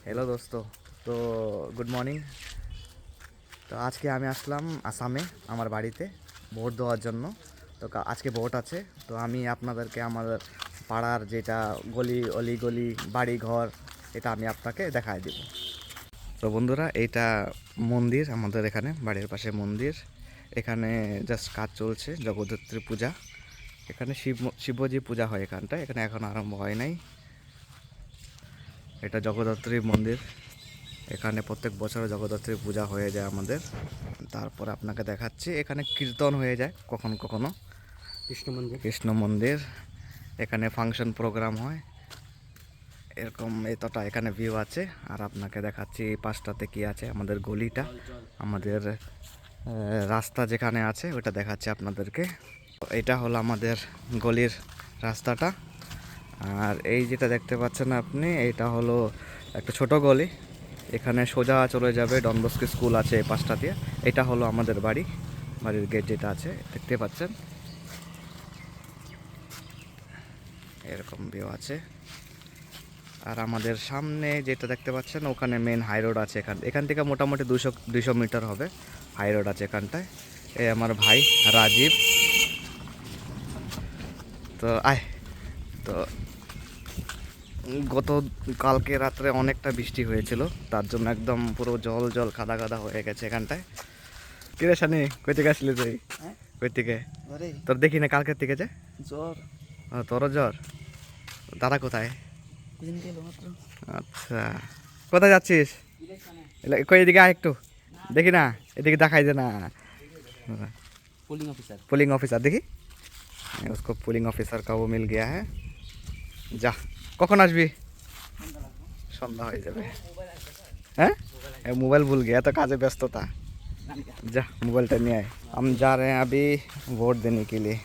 Hello দোস্ত। তো good morning. তো আজকে আমি আসলাম আসামে আমার বাড়িতে ভোট দেওয়ার জন্য। তো আজকে ভোট আছে, তো আমি আপনাদেরকে আমার পাড়ার যেটা অলি গলি বাড়ি ঘর এটা আমি আপনাকে দেখায় দিব। তো বন্ধুরা, এইটা মন্দির, আমাদের এখানে বাড়ির পাশে মন্দির। এখানে জাস্ট কাজ চলছে, জগদ্ধাত্রী পূজা। এখানে শিবজি পূজা হয় এখানটায়, এখানে এখন আরম্ভ হয় নাই। এটা জগদ্ধাত্রী মন্দির, এখানে প্রত্যেক বছর জগদ্ধাত্রী পূজা হয়ে যায় আমাদের। তারপর আপনাকে দেখাচ্ছি, এখানে কীর্তন হয়ে যায় কখনো কখনো। কৃষ্ণ মন্দির, এখানে ফাংশন প্রোগ্রাম হয় এরকম। এতটা এখানে ভিউ আছে। আর আপনাকে দেখাচ্ছি এই পাশটাতে কি আছে, আমাদের গলিটা, আমাদের রাস্তা যেখানে আছে ওটা দেখাচ্ছি আপনাদেরকে। এটা হলো আমাদের গলির রাস্তাটা। আর এই যেটা দেখতে পাচ্ছেন আপনি, এটা হলো একটা ছোট গলি, এখানে সোজা চলে যাবে ডন বস্কো স্কুল আছে এই পাশটা দিয়ে। এটা হলো আমাদের বাড়ির গেট যেটা আছে দেখতে পাচ্ছেন, এরকম ভিউ আছে। আর আমাদের সামনে যেটা দেখতে পাচ্ছেন ওখানে মেন হাই রোড আছে। এখান থেকে মোটামুটি 200 মিটার হবে হাই রোড আছে এখানটায়। এই আমার ভাই রাজীব। তো তো কালকে রাত্রে অনেকটা বৃষ্টি হয়েছিল, তার জন্য একদম পুরো জল কাদা কাদা হয়ে গেছে এখানটায়। কিরে শানি, কই থেকে আসলি তুই? কই থেকে? তোর দেখি না কালকের থেকে যে জ্বর। তোরও জ্বর? দাদা কোথায়? আচ্ছা, কোথায় যাচ্ছিস? কই এদিকে আয় একটু, দেখি না, এদিকে দেখাই দে না। पुलिंग ऑफिसर देखी, उसको पुलिंग ऑफिसर का वो मिल गया है। যা, কখন আসবি? সন্ধ্যা হয়ে যাবে। হ্যাঁ, मोबाइल भूल गया तो काजे व्यस्तता। जा मोबाइलটা নিয়ে आए। हम जा रहे हैं अभी वोट देने के लिए।